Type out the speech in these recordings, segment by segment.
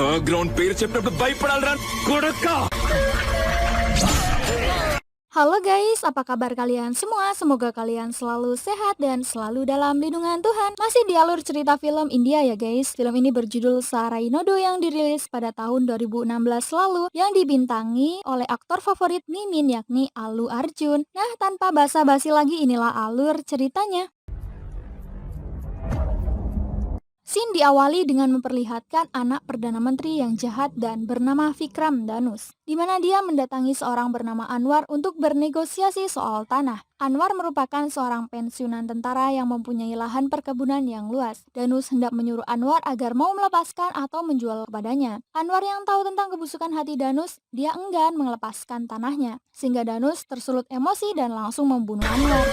బ్యాక్గ్రౌండ్ పేరు చెప్పినప్పుడు భయపడాలిరా కొడకా. Halo guys, apa kabar kalian semua? Semoga kalian selalu sehat dan selalu dalam lindungan Tuhan. Masih di alur cerita film India ya guys. Film ini berjudul Sarainodo yang dirilis pada tahun 2016 lalu yang dibintangi oleh aktor favorit Mimin yakni Allu Arjun. Nah, tanpa basa-basi lagi inilah alur ceritanya. Scene diawali dengan memperlihatkan anak Perdana Menteri yang jahat dan bernama Vikram Danus, di mana dia mendatangi seorang bernama Anwar untuk bernegosiasi soal tanah. Anwar merupakan seorang pensiunan tentara yang mempunyai lahan perkebunan yang luas. Danus hendak menyuruh Anwar agar mau melepaskan atau menjual kepadanya. Anwar yang tahu tentang kebusukan hati Danus, dia enggan melepaskan tanahnya, sehingga Danus tersulut emosi dan langsung membunuh Anwar.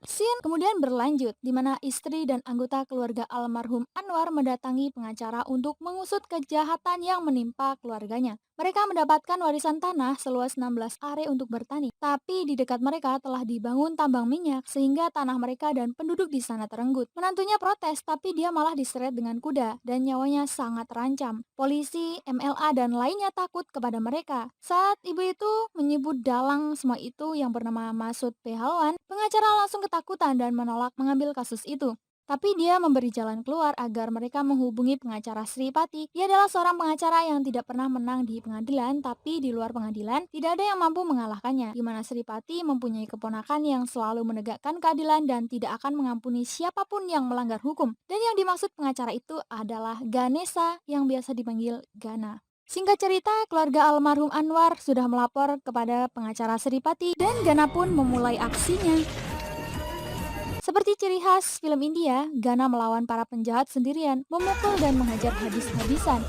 Scene kemudian berlanjut, di mana istri dan anggota keluarga almarhum Anwar mendatangi pengacara untuk mengusut kejahatan yang menimpa keluarganya. Mereka mendapatkan warisan tanah seluas 16 are untuk bertani, tapi di dekat mereka telah dibangun tambang minyak sehingga tanah mereka dan penduduk di sana terenggut. Menantunya protes, tapi dia malah diseret dengan kuda dan nyawanya sangat terancam. Polisi, MLA, dan lainnya takut kepada mereka. Saat ibu itu menyebut dalang semua itu yang bernama Masud Pehalwan, pengacara langsung ketakutan dan menolak mengambil kasus itu. Tapi dia memberi jalan keluar agar mereka menghubungi pengacara Sri Pati. Dia adalah seorang pengacara yang tidak pernah menang di pengadilan, tapi di luar pengadilan tidak ada yang mampu mengalahkannya. Di mana Sri Pati mempunyai keponakan yang selalu menegakkan keadilan dan tidak akan mengampuni siapapun yang melanggar hukum. Dan yang dimaksud pengacara itu adalah Ganesha yang biasa dipanggil Gana. Singkat cerita, keluarga almarhum Anwar sudah melapor kepada pengacara Sri Pati dan Gana pun memulai aksinya. Seperti ciri khas film India, Gana melawan para penjahat sendirian, memukul dan menghajar habis-habisan.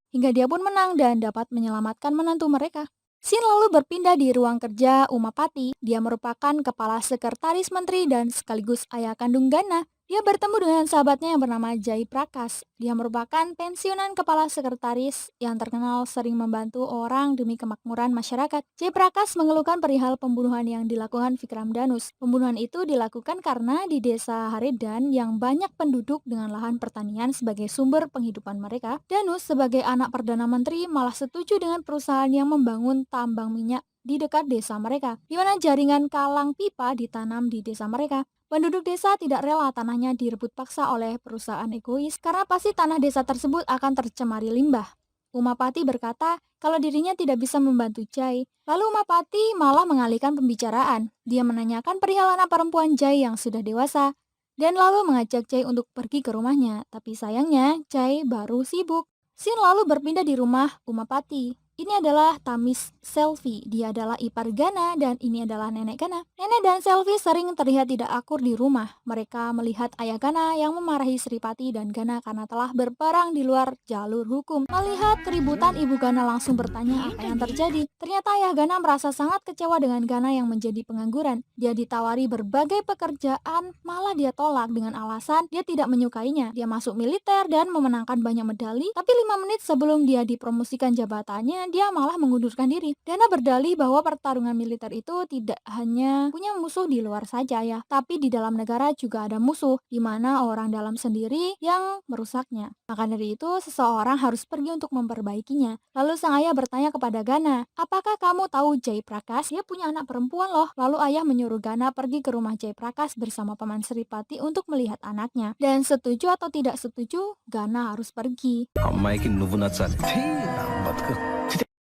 Hingga dia pun menang dan dapat menyelamatkan menantu mereka. Scene lalu berpindah di ruang kerja Umapati. Dia merupakan kepala sekretaris menteri dan sekaligus ayah kandung Gana. Dia bertemu dengan sahabatnya yang bernama Jai Prakash. Dia merupakan pensiunan kepala sekretaris yang terkenal sering membantu orang demi kemakmuran masyarakat. Jai Prakash mengeluhkan perihal pembunuhan yang dilakukan Vikram Danus. Pembunuhan itu dilakukan karena di desa Haredan yang banyak penduduk dengan lahan pertanian sebagai sumber penghidupan mereka, Danus sebagai anak Perdana Menteri malah setuju dengan perusahaan yang membangun tambang minyak di dekat desa mereka, di mana jaringan kalang pipa ditanam di desa mereka. Penduduk desa tidak rela tanahnya direbut paksa oleh perusahaan egois karena pasti tanah desa tersebut akan tercemari limbah. Umapati berkata kalau dirinya tidak bisa membantu Jai. Lalu Umapati malah mengalihkan pembicaraan. Dia menanyakan perihal anak perempuan Jai yang sudah dewasa dan lalu mengajak Jai untuk pergi ke rumahnya. Tapi sayangnya Jai baru sibuk. Scene lalu berpindah di rumah Umapati. Ini adalah Tamis Selvi. Dia adalah ipar Gana dan ini adalah nenek Gana. Nenek dan Selvi sering terlihat tidak akur di rumah. Mereka melihat ayah Gana yang memarahi Sri Pati dan Gana karena telah berperang di luar jalur hukum. Melihat keributan, ibu Gana langsung bertanya apa yang terjadi. Ternyata ayah Gana merasa sangat kecewa dengan Gana yang menjadi pengangguran. Dia ditawari berbagai pekerjaan, malah dia tolak dengan alasan dia tidak menyukainya. Dia masuk militer dan memenangkan banyak medali, tapi 5 menit sebelum dia dipromosikan jabatannya, dia malah mengundurkan diri. Gana berdalih bahwa pertarungan militer itu tidak hanya punya musuh di luar saja ya, tapi di dalam negara juga ada musuh, di mana orang dalam sendiri yang merusaknya. Maka dari itu, seseorang harus pergi untuk memperbaikinya. Lalu sang ayah bertanya kepada Gana, apakah kamu tahu Jai Prakash? Dia punya anak perempuan loh. Lalu ayah menyuruh Gana pergi ke rumah Jai Prakash bersama paman Sri Pati untuk melihat anaknya. Dan setuju atau tidak setuju, Gana harus pergi.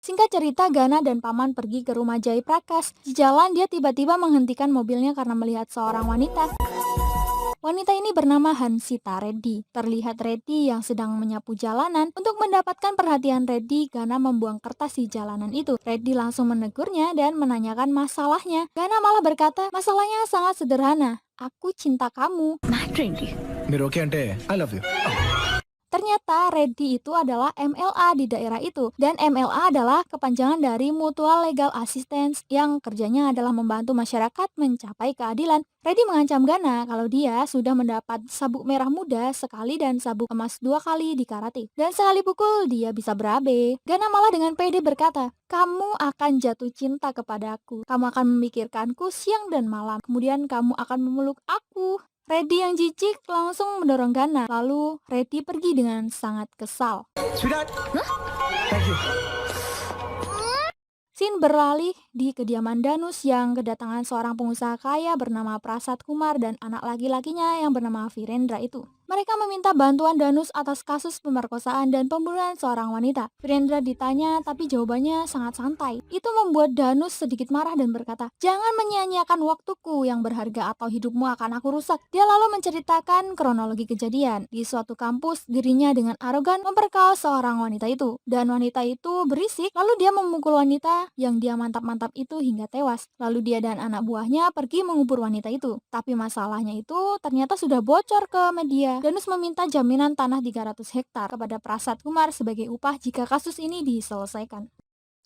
Singkat cerita, Gana dan paman pergi ke rumah Jai Prakash. Di jalan dia tiba-tiba menghentikan mobilnya karena melihat seorang wanita. Wanita ini bernama Hansita Reddy. Terlihat Reddy yang sedang menyapu jalanan. Untuk mendapatkan perhatian Reddy, Gana membuang kertas di jalanan itu. Reddy langsung menegurnya dan menanyakan masalahnya. Gana malah berkata, masalahnya sangat sederhana. Aku cinta kamu. Ternyata Reddy itu adalah MLA di daerah itu, dan MLA adalah kepanjangan dari Mutual Legal Assistance yang kerjanya adalah membantu masyarakat mencapai keadilan. Reddy mengancam Gana kalau dia sudah mendapat sabuk merah muda sekali dan sabuk emas 2 kali di karate, dan sekali pukul dia bisa berabe. Gana malah dengan pede berkata, kamu akan jatuh cinta kepadaku, kamu akan memikirkanku siang dan malam, kemudian kamu akan memeluk aku. Reddy yang jijik langsung mendorong Gana, lalu Reddy pergi dengan sangat kesal. Sweetheart. Thank you. Scene beralih di kediaman Danus yang kedatangan seorang pengusaha kaya bernama Prasad Kumar dan anak laki-lakinya yang bernama Virendra itu. Mereka meminta bantuan Danus atas kasus pemerkosaan dan pembunuhan seorang wanita. Virendra ditanya tapi jawabannya sangat santai. Itu membuat Danus sedikit marah dan berkata, "Jangan menyia-nyiakan waktuku yang berharga atau hidupmu akan aku rusak." Dia lalu menceritakan kronologi kejadian. Di suatu kampus, dirinya dengan arogan memperkaos seorang wanita itu. Dan wanita itu berisik, lalu dia memukul wanita yang dia mantap-mantap itu hingga tewas. Lalu dia dan anak buahnya pergi mengubur wanita itu. Tapi masalahnya itu ternyata sudah bocor ke media. Danus meminta jaminan tanah 300 hektar kepada Prasad Kumar sebagai upah jika kasus ini diselesaikan.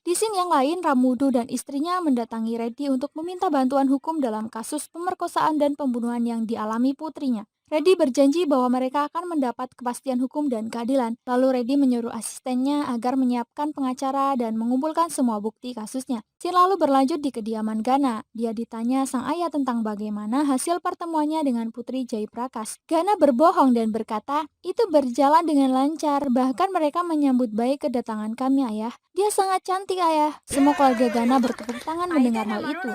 Di scene yang lain, Ramudu dan istrinya mendatangi Reddy untuk meminta bantuan hukum dalam kasus pemerkosaan dan pembunuhan yang dialami putrinya. Reddy berjanji bahwa mereka akan mendapat kepastian hukum dan keadilan. Lalu Reddy menyuruh asistennya agar menyiapkan pengacara dan mengumpulkan semua bukti kasusnya. Scene lalu berlanjut di kediaman Gana. Dia ditanya sang ayah tentang bagaimana hasil pertemuannya dengan putri Jaiprakas. Gana berbohong dan berkata, "Itu berjalan dengan lancar, bahkan mereka menyambut baik kedatangan kami, ayah. Dia sangat cantik, ayah." Semua keluarga Gana bertepuk tangan mendengar hal itu.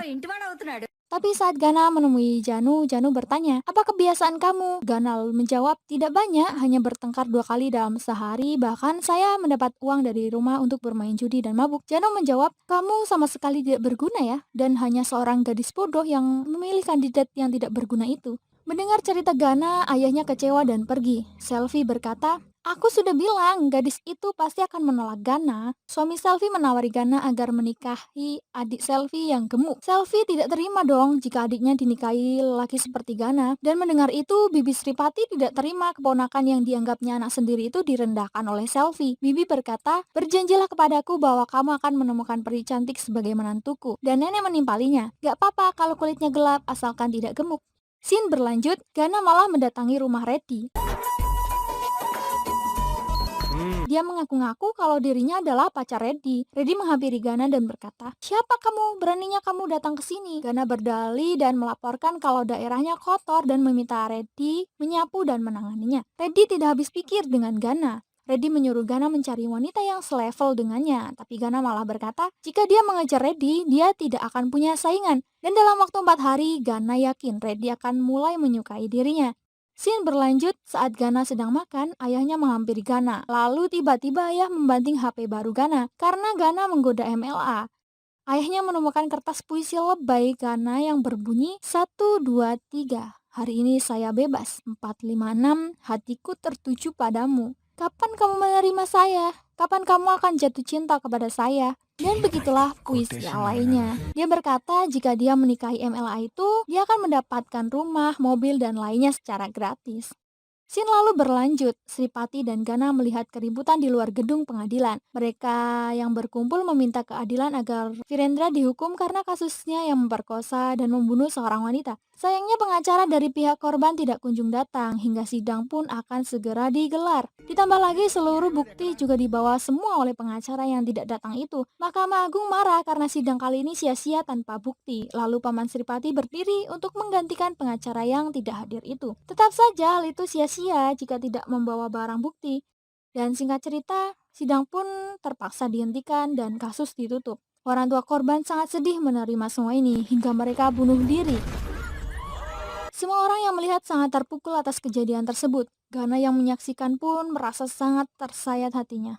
Tapi saat Gana menemui Janu bertanya, "Apa kebiasaan kamu?" Gana lalu menjawab, "Tidak banyak, hanya bertengkar 2 kali dalam sehari, bahkan saya mendapat uang dari rumah untuk bermain judi dan mabuk." Janu menjawab, "Kamu sama sekali tidak berguna ya, dan hanya seorang gadis bodoh yang memilih kandidat yang tidak berguna itu." Mendengar cerita Gana, ayahnya kecewa dan pergi. Selvi berkata, "Aku sudah bilang, gadis itu pasti akan menolak Gana." Suami Selvi menawari Gana agar menikahi adik Selvi yang gemuk. Selvi tidak terima dong jika adiknya dinikahi lelaki seperti Gana. Dan mendengar itu, Bibi Sripati tidak terima keponakan yang dianggapnya anak sendiri itu direndahkan oleh Selvi. Bibi berkata, "Berjanjilah kepadaku bahwa kamu akan menemukan peri cantik sebagai menantuku." Dan nenek menimpalinya, "Gak apa-apa kalau kulitnya gelap, asalkan tidak gemuk." Scene berlanjut, Gana malah mendatangi rumah Reddy. Dia mengaku-ngaku kalau dirinya adalah pacar Reddy. Reddy menghampiri Gana dan berkata, "Siapa kamu? Beraninya kamu datang ke sini?" Gana berdalih dan melaporkan kalau daerahnya kotor dan meminta Reddy menyapu dan menanganinya. Reddy tidak habis pikir dengan Gana. Reddy menyuruh Gana mencari wanita yang selevel dengannya, tapi Gana malah berkata, jika dia mengejar Reddy, dia tidak akan punya saingan. Dan dalam waktu 4 hari, Gana yakin Reddy akan mulai menyukai dirinya. Scene berlanjut saat Gana sedang makan, ayahnya menghampiri Gana. Lalu tiba-tiba ayah membanting HP baru Gana karena Gana menggoda MLA. Ayahnya menemukan kertas puisi lebay Gana yang berbunyi 1, 2, 3. "Hari ini saya bebas. 4, 5, 6. Hatiku tertuju padamu. Kapan kamu menerima saya? Kapan kamu akan jatuh cinta kepada saya?" Dan begitulah puisi lainnya. Dia berkata jika dia menikahi MLA itu, dia akan mendapatkan rumah, mobil, dan lainnya secara gratis. Scene lalu berlanjut, Sripati dan Gana melihat keributan di luar gedung pengadilan. Mereka yang berkumpul meminta keadilan agar Virendra dihukum karena kasusnya yang memperkosa dan membunuh seorang wanita. Sayangnya pengacara dari pihak korban tidak kunjung datang hingga sidang pun akan segera digelar. Ditambah lagi seluruh bukti juga dibawa semua oleh pengacara yang tidak datang itu. Mahkamah Agung marah karena sidang kali ini sia-sia tanpa bukti. Lalu Paman Sripati berdiri untuk menggantikan pengacara yang tidak hadir itu. Tetap saja hal itu sia-sia jika tidak membawa barang bukti. Dan singkat cerita, sidang pun terpaksa dihentikan dan kasus ditutup. Orang tua korban sangat sedih menerima semua ini hingga mereka bunuh diri. Semua orang yang melihat sangat terpukul atas kejadian tersebut. Gana yang menyaksikan pun merasa sangat tersayat hatinya.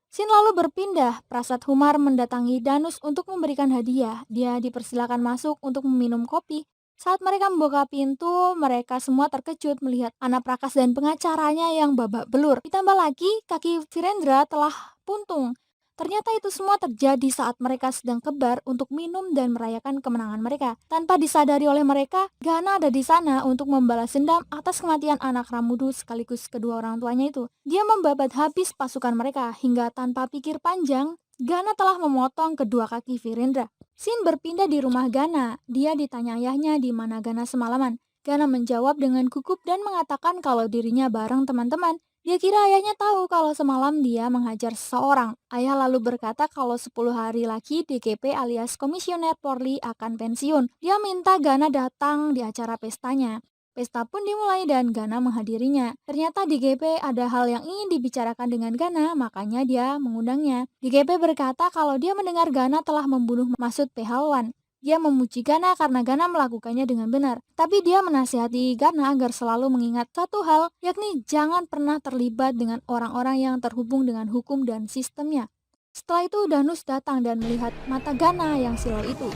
Scene lalu berpindah, Prasad Kumar mendatangi Danus untuk memberikan hadiah. Dia dipersilakan masuk untuk meminum kopi. Saat mereka membuka pintu, mereka semua terkejut melihat anak Prakas dan pengacaranya yang babak belur. Ditambah lagi, kaki Virendra telah puntung. Ternyata itu semua terjadi saat mereka sedang kebar untuk minum dan merayakan kemenangan mereka. Tanpa disadari oleh mereka, Gana ada di sana untuk membalas dendam atas kematian anak Ramudu sekaligus kedua orang tuanya itu. Dia membabat habis pasukan mereka hingga tanpa pikir panjang, Gana telah memotong kedua kaki Virendra. Scene berpindah di rumah Gana. Dia ditanya ayahnya di mana Gana semalaman. Gana menjawab dengan gugup dan mengatakan kalau dirinya bareng teman-teman. Dia kira ayahnya tahu kalau semalam dia menghajar seseorang. Ayah lalu berkata kalau 10 hari lagi DKP alias Komisioner Polri akan pensiun. Dia minta Gana datang di acara pestanya. Pesta pun dimulai dan Gana menghadirinya. Ternyata di GP ada hal yang ingin dibicarakan dengan Gana, makanya dia mengundangnya. Di GP berkata kalau dia mendengar Gana telah membunuh Masud Pehalwan. Dia memuji Gana karena Gana melakukannya dengan benar. Tapi dia menasihati Gana agar selalu mengingat satu hal, yakni jangan pernah terlibat dengan orang-orang yang terhubung dengan hukum dan sistemnya. Setelah itu Danus datang dan melihat mata Gana yang silau itu.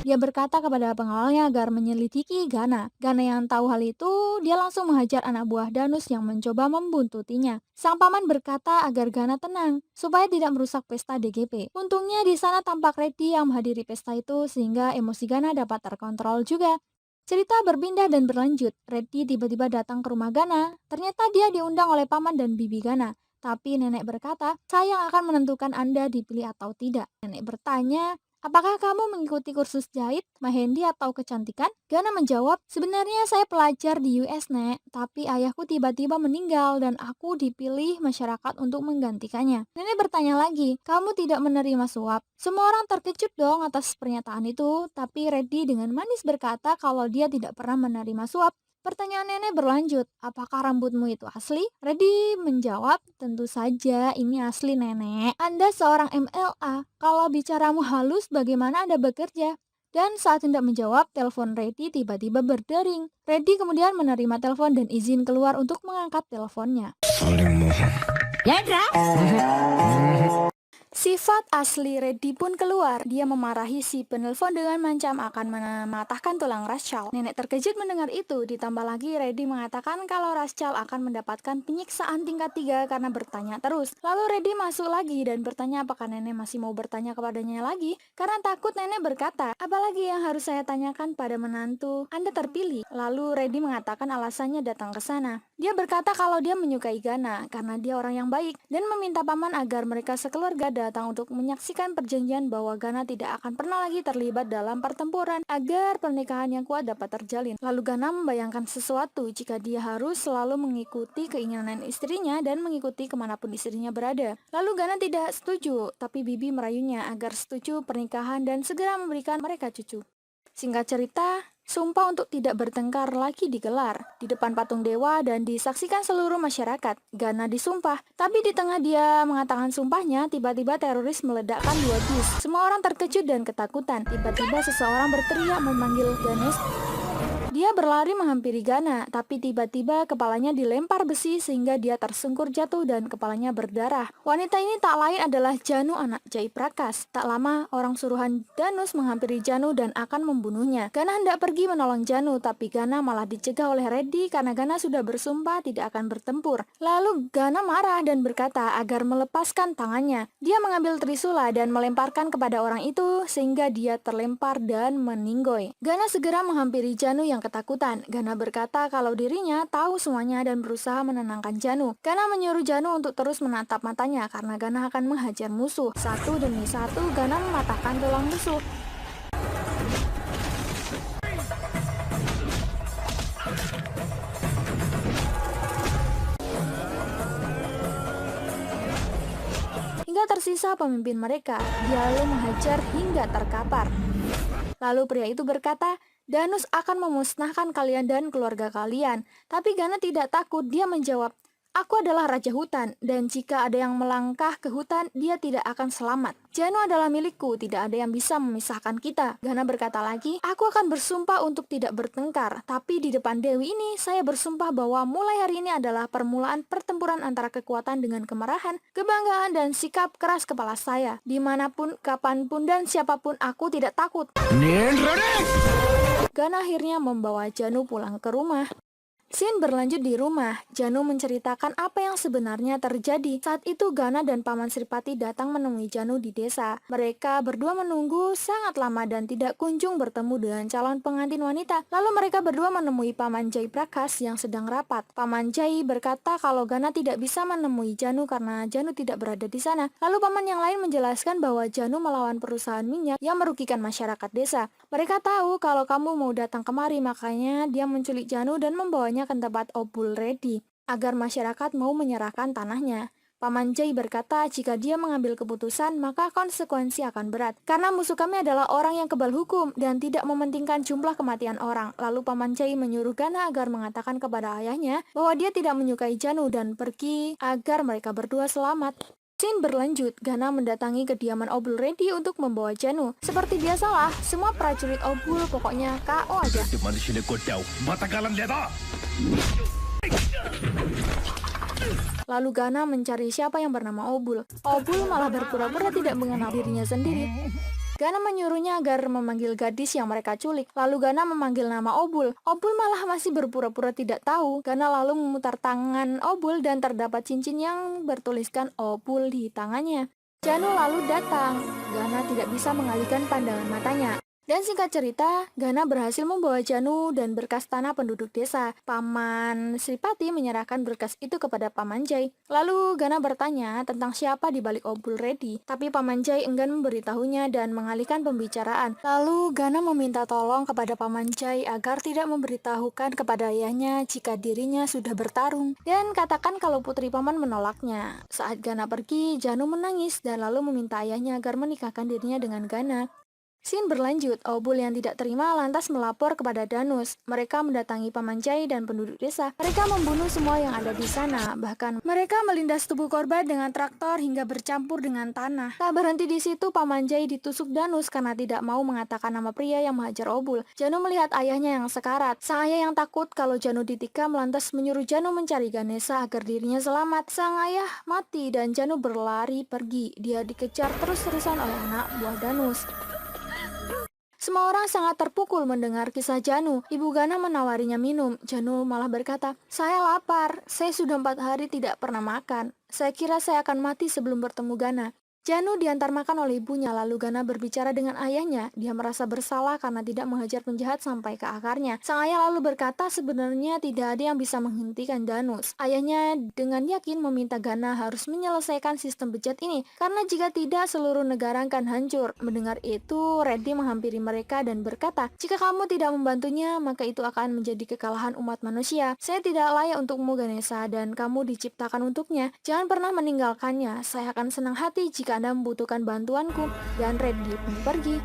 Dia berkata kepada pengawalnya agar menyelidiki Gana. Gana yang tahu hal itu, dia langsung menghajar anak buah Danus yang mencoba membuntutinya. Sang paman berkata agar Gana tenang, supaya tidak merusak pesta DGP. Untungnya di sana tampak Reddy yang menghadiri pesta itu sehingga emosi Gana dapat terkontrol juga. Cerita berpindah dan berlanjut. Reddy tiba-tiba datang ke rumah Gana. Ternyata dia diundang oleh paman dan bibi Gana. Tapi nenek berkata, saya yang akan menentukan Anda dipilih atau tidak. Nenek bertanya, apakah kamu mengikuti kursus jahit, mehendi, atau kecantikan? Gana menjawab, sebenarnya saya pelajar di US, Nek, tapi ayahku tiba-tiba meninggal dan aku dipilih masyarakat untuk menggantikannya. Nenek bertanya lagi, kamu tidak menerima suap? Semua orang terkejut dong atas pernyataan itu, tapi Reddy dengan manis berkata kalau dia tidak pernah menerima suap. Pertanyaan nenek berlanjut, apakah rambutmu itu asli? Reddy menjawab, tentu saja ini asli nenek. Anda seorang MLA, kalau bicaramu halus bagaimana Anda bekerja? Dan saat hendak menjawab, telepon Reddy tiba-tiba berdering. Reddy kemudian menerima telepon dan izin keluar untuk mengangkat teleponnya. Saling mohon. Sifat asli Reddy pun keluar. Dia memarahi si penelpon dengan mengancam akan mematahkan tulang Raschal. Nenek terkejut mendengar itu. Ditambah lagi Reddy mengatakan kalau Raschal akan mendapatkan penyiksaan tingkat 3 karena bertanya terus. Lalu Reddy masuk lagi dan bertanya apakah nenek masih mau bertanya kepadanya lagi. Karena takut nenek berkata, apalagi yang harus saya tanyakan pada menantu Anda terpilih. Lalu Reddy mengatakan alasannya datang ke sana. Dia berkata kalau dia menyukai Gana karena dia orang yang baik dan meminta paman agar mereka sekeluarga datang untuk menyaksikan perjanjian bahwa Gana tidak akan pernah lagi terlibat dalam pertempuran agar pernikahan yang kuat dapat terjalin. Lalu Gana membayangkan sesuatu jika dia harus selalu mengikuti keinginan istrinya dan mengikuti kemanapun istrinya berada. Lalu Gana tidak setuju, tapi bibi merayunya agar setuju pernikahan dan segera memberikan mereka cucu. Singkat cerita, sumpah untuk tidak bertengkar lagi digelar di depan patung dewa dan disaksikan seluruh masyarakat. Gana disumpah, tapi di tengah dia mengatakan sumpahnya, tiba-tiba teroris meledakkan 2 bis. Semua orang terkejut dan ketakutan. Tiba-tiba seseorang berteriak memanggil Ganesh. Dia berlari menghampiri Gana, tapi tiba-tiba kepalanya dilempar besi sehingga dia tersungkur jatuh dan kepalanya berdarah. Wanita ini tak lain adalah Janu anak Jai Prakas. Tak lama, orang suruhan Danus menghampiri Janu dan akan membunuhnya. Gana hendak pergi menolong Janu, tapi Gana malah dicegah oleh Reddy karena Gana sudah bersumpah tidak akan bertempur. Lalu Gana marah dan berkata agar melepaskan tangannya. Dia mengambil trisula dan melemparkan kepada orang itu sehingga dia terlempar dan meninggoy. Gana segera menghampiri Janu yang ketakutan. Gana berkata kalau dirinya tahu semuanya dan berusaha menenangkan Janu. Gana menyuruh Janu untuk terus menatap matanya karena Gana akan menghajar musuh. Satu demi satu Gana mematahkan tulang musuh. Hingga tersisa pemimpin mereka. Dia lalu menghajar hingga terkapar. Lalu pria itu berkata, Danus akan memusnahkan kalian dan keluarga kalian. Tapi Gana tidak takut, dia menjawab, aku adalah raja hutan, dan jika ada yang melangkah ke hutan, dia tidak akan selamat. Janu adalah milikku, tidak ada yang bisa memisahkan kita. Gana berkata lagi, aku akan bersumpah untuk tidak bertengkar, tapi di depan Dewi ini, saya bersumpah bahwa mulai hari ini adalah permulaan pertempuran antara kekuatan dengan kemarahan, kebanggaan, dan sikap keras kepala saya. Dimanapun, kapanpun, dan siapapun, aku tidak takut. Gana akhirnya membawa Janu pulang ke rumah. Scene berlanjut di rumah. Janu menceritakan apa yang sebenarnya terjadi. Saat itu Gana dan Paman Sripati datang menemui Janu di desa. Mereka berdua menunggu sangat lama dan tidak kunjung bertemu dengan calon pengantin wanita. Lalu mereka berdua menemui Paman Jai Prakas yang sedang rapat. Paman Jai berkata kalau Gana tidak bisa menemui Janu karena Janu tidak berada di sana. Lalu paman yang lain menjelaskan bahwa Janu melawan perusahaan minyak yang merugikan masyarakat desa. Mereka tahu kalau kamu mau datang kemari, makanya dia menculik Janu dan membawanya ke tempat Obul Reddy agar masyarakat mau menyerahkan tanahnya. Paman Jai berkata jika dia mengambil keputusan maka konsekuensi akan berat. Karena musuh kami adalah orang yang kebal hukum dan tidak mementingkan jumlah kematian orang. Lalu Paman Jai menyuruh Gana agar mengatakan kepada ayahnya bahwa dia tidak menyukai Janu dan pergi agar mereka berdua selamat. Scene berlanjut, Gana mendatangi kediaman Obul Reddy untuk membawa Janu. Seperti biasalah, semua prajurit Obul pokoknya KO aja. మనిషిని కొట్టావు బతకాలం లేదా Lalu Gana mencari siapa yang bernama Obul. Obul malah berpura-pura tidak mengenal dirinya sendiri. Gana menyuruhnya agar memanggil gadis yang mereka culik. Lalu Gana memanggil nama Obul. Obul malah masih berpura-pura tidak tahu. Gana lalu memutar tangan Obul dan terdapat cincin yang bertuliskan Obul di tangannya. Janu lalu datang. Gana tidak bisa mengalihkan pandangan matanya. Dan singkat cerita, Gana berhasil membawa Janu dan berkas tanah penduduk desa. Paman Sripati menyerahkan berkas itu kepada Paman Jai. Lalu Gana bertanya tentang siapa di balik Obul Reddy, tapi Paman Jai enggan memberitahunya dan mengalihkan pembicaraan. Lalu Gana meminta tolong kepada Paman Jai agar tidak memberitahukan kepada ayahnya jika dirinya sudah bertarung, dan katakan kalau putri paman menolaknya. Saat Gana pergi, Janu menangis dan lalu meminta ayahnya agar menikahkan dirinya dengan Gana. Scene berlanjut, Obul yang tidak terima lantas melapor kepada Danus. Mereka mendatangi Paman Jai dan penduduk desa. Mereka membunuh semua yang ada di sana. Bahkan mereka melindas tubuh korban dengan traktor hingga bercampur dengan tanah. Tak berhenti di situ, Paman Jai ditusuk Danus karena tidak mau mengatakan nama pria yang menghajar Obul. Janu melihat ayahnya yang sekarat. Sang ayah yang takut kalau Janu ditikam lantas menyuruh Janu mencari Ganesha agar dirinya selamat. Sang ayah mati dan Janu berlari pergi. Dia dikejar terus-terusan oleh anak buah Danus. Semua orang sangat terpukul mendengar kisah Janu. Ibu Gana menawarinya minum. Janu malah berkata, "Saya lapar. Saya sudah 4 hari tidak pernah makan. Saya kira saya akan mati sebelum bertemu Gana." Janu diantar makan oleh ibunya, lalu Gana berbicara dengan ayahnya. Dia merasa bersalah karena tidak menghajar penjahat sampai ke akarnya. Sang ayah lalu berkata sebenarnya tidak ada yang bisa menghentikan Danus. Ayahnya dengan yakin meminta Gana harus menyelesaikan sistem bejat ini, karena jika tidak seluruh negara akan hancur. Mendengar itu, Reddy menghampiri mereka dan berkata, "Jika kamu tidak membantunya, maka itu akan menjadi kekalahan umat manusia. Saya tidak layak untukmu Ganesha dan kamu diciptakan untuknya. Jangan pernah meninggalkannya. Saya akan senang hati jika Anda membutuhkan bantuanku." Dan Reddy pun pergi.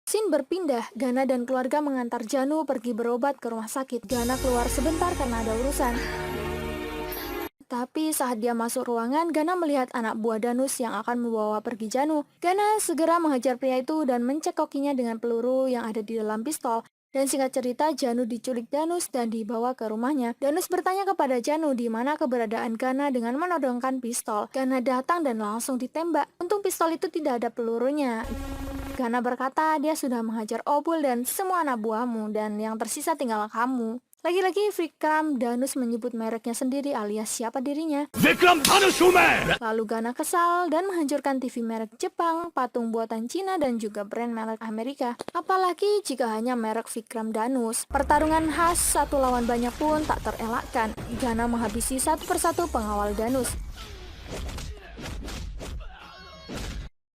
Scene berpindah, Gana dan keluarga mengantar Janu pergi berobat ke rumah sakit. Gana keluar sebentar karena ada urusan. Tapi saat dia masuk ruangan, Gana melihat anak buah Danus yang akan membawa pergi Janu. Gana segera menghajar pria itu dan mencekokinya dengan peluru yang ada di dalam pistol. Dan singkat cerita, Janu diculik Danus dan dibawa ke rumahnya. Danus bertanya kepada Janu di mana keberadaan Gana dengan menodongkan pistol. Gana datang dan langsung ditembak. Untung pistol itu tidak ada pelurunya. Gana berkata dia sudah menghajar Obul dan semua anak buahmu dan yang tersisa tinggal kamu. Lagi-lagi Vikram Danus menyebut mereknya sendiri alias siapa dirinya. Vikram ధనుషుమే Lalu Gana kesal dan menghancurkan TV merek Jepang, patung buatan Cina dan juga brand merek Amerika. Apalagi jika hanya merek Vikram Danus. Pertarungan khas satu lawan banyak pun tak terelakkan. Gana menghabisi satu persatu pengawal Danus.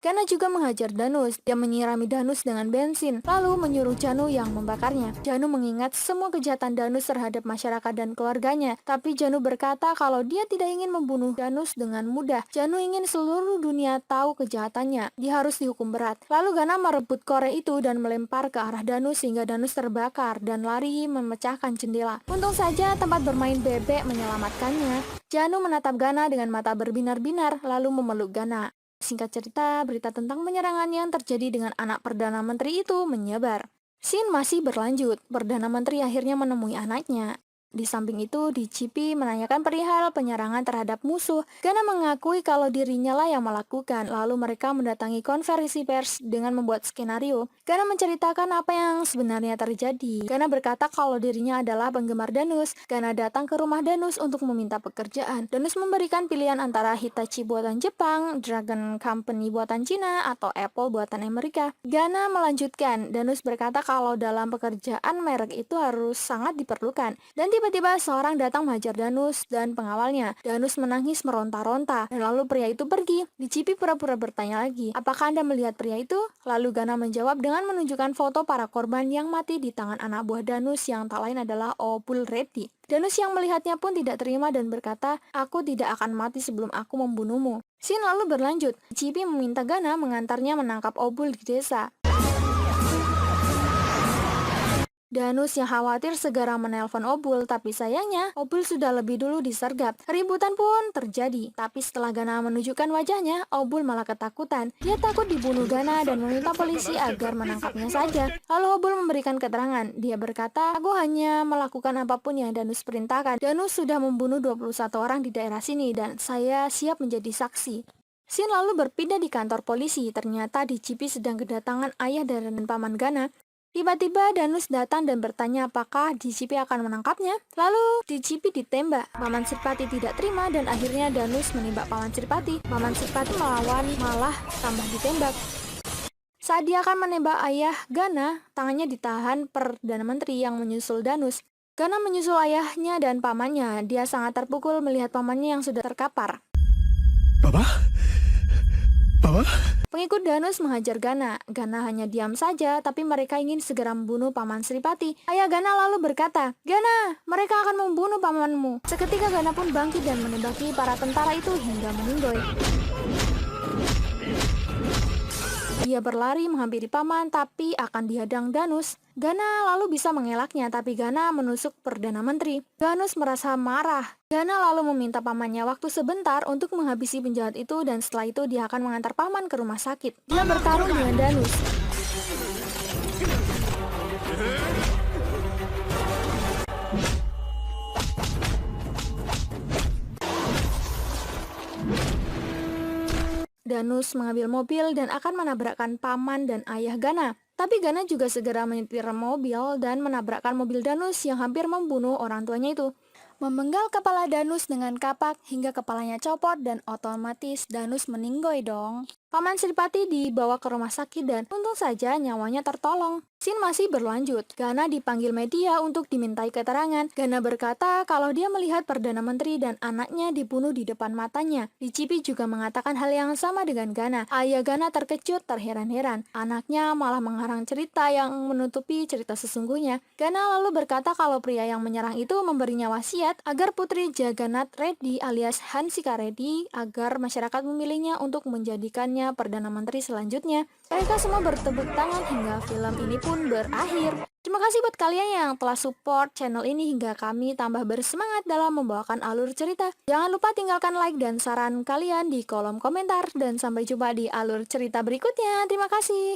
Gana juga menghajar Danus. Dia menyirami Danus dengan bensin, lalu menyuruh Janu yang membakarnya. Janu mengingat semua kejahatan Danus terhadap masyarakat dan keluarganya, tapi Janu berkata kalau dia tidak ingin membunuh Danus dengan mudah. Janu ingin seluruh dunia tahu kejahatannya. Dia harus dihukum berat. Lalu Gana merebut korek itu dan melempar ke arah Danus sehingga Danus terbakar dan lari memecahkan jendela. Untung saja tempat bermain bebek menyelamatkannya. Janu menatap Gana dengan mata berbinar-binar, lalu memeluk Gana. Singkat cerita, berita tentang penyerangan yang terjadi dengan anak Perdana Menteri itu menyebar. Scene masih berlanjut. Perdana Menteri akhirnya menemui anaknya. Di samping itu, DCP menanyakan perihal penyerangan terhadap musuh. Gana mengakui kalau dirinya lah yang melakukan, lalu mereka mendatangi konferensi pers dengan membuat skenario. Gana menceritakan apa yang sebenarnya terjadi. Gana berkata kalau dirinya adalah penggemar Danus. Gana datang ke rumah Danus untuk meminta pekerjaan. Danus memberikan pilihan antara Hitachi buatan Jepang, Dragon Company buatan Cina, atau Apple buatan Amerika. Gana melanjutkan, Danus berkata kalau dalam pekerjaan merek itu harus sangat diperlukan. Dan tiba-tiba seorang datang menghajar Danus dan pengawalnya. Danus menangis meronta-ronta, dan lalu pria itu pergi. DCP pura-pura bertanya lagi, "Apakah Anda melihat pria itu?" Lalu Gana menjawab dengan menunjukkan foto para korban yang mati di tangan anak buah Danus yang tak lain adalah Obul Reddy. Danus yang melihatnya pun tidak terima dan berkata, "Aku tidak akan mati sebelum aku membunuhmu." Scene lalu berlanjut. Cipi meminta Gana mengantarnya menangkap Obul di desa. Danus yang khawatir segera menelpon Obul, tapi sayangnya Obul sudah lebih dulu disergap. Keributan pun terjadi, tapi setelah Gana menunjukkan wajahnya, Obul malah ketakutan. Dia takut dibunuh Gana dan meminta polisi agar menangkapnya saja. Lalu Obul memberikan keterangan. Dia berkata, "Aku hanya melakukan apapun yang Danus perintahkan. Danus sudah membunuh 21 orang di daerah sini dan saya siap menjadi saksi." Scene lalu berpindah di kantor polisi. Ternyata di Cipi sedang kedatangan ayah dan paman Gana. Tiba-tiba Danus datang dan bertanya apakah DCP akan menangkapnya. Lalu DCP ditembak. Paman Sripati tidak terima dan akhirnya Danus menembak Paman Sripati. Paman Sripati melawan, malah tambah ditembak. Saat dia akan menembak ayah Gana, tangannya ditahan Perdana Menteri yang menyusul Danus. Gana menyusul ayahnya dan pamannya. Dia sangat terpukul melihat pamannya yang sudah terkapar. Papa? Papa? Pengikut Danus menghajar Gana. Gana hanya diam saja, tapi mereka ingin segera membunuh Paman Sripati. Ayah Gana lalu berkata, "Gana, mereka akan membunuh pamanmu." Seketika Gana pun bangkit dan menembaki para tentara itu hingga meninggoy. Dia berlari menghampiri paman, tapi akan dihadang Danus. Gana lalu bisa mengelaknya, tapi Gana menusuk Perdana Menteri. Danus merasa marah. Gana lalu meminta pamannya waktu sebentar untuk menghabisi penjahat itu, dan setelah itu dia akan mengantar paman ke rumah sakit. Dia bertarung dengan Danus. Danus mengambil mobil dan akan menabrakkan paman dan ayah Gana. Tapi Gana juga segera menyetir mobil dan menabrakkan mobil Danus yang hampir membunuh orang tuanya itu. Memenggal kepala Danus dengan kapak hingga kepalanya copot dan otomatis Danus meninggoy dong. Paman Sripati dibawa ke rumah sakit dan untung saja nyawanya tertolong. Scene masih berlanjut. Gana dipanggil media untuk dimintai keterangan. Gana berkata kalau dia melihat Perdana Menteri dan anaknya dibunuh di depan matanya. DCP juga mengatakan hal yang sama dengan Gana. Ayah Gana terkejut terheran-heran. Anaknya malah mengarang cerita yang menutupi cerita sesungguhnya. Gana lalu berkata kalau pria yang menyerang itu memberinya wasiat agar Putri Jagannath Reddy alias Hansika Reddy agar masyarakat memilihnya untuk menjadikannya Perdana Menteri selanjutnya. Mereka semua bertepuk tangan hingga film ini pun berakhir. Terima kasih buat kalian yang telah support channel ini hingga kami tambah bersemangat dalam membawakan alur cerita. Jangan lupa tinggalkan like dan saran kalian di kolom komentar dan sampai jumpa di alur cerita berikutnya. Terima kasih.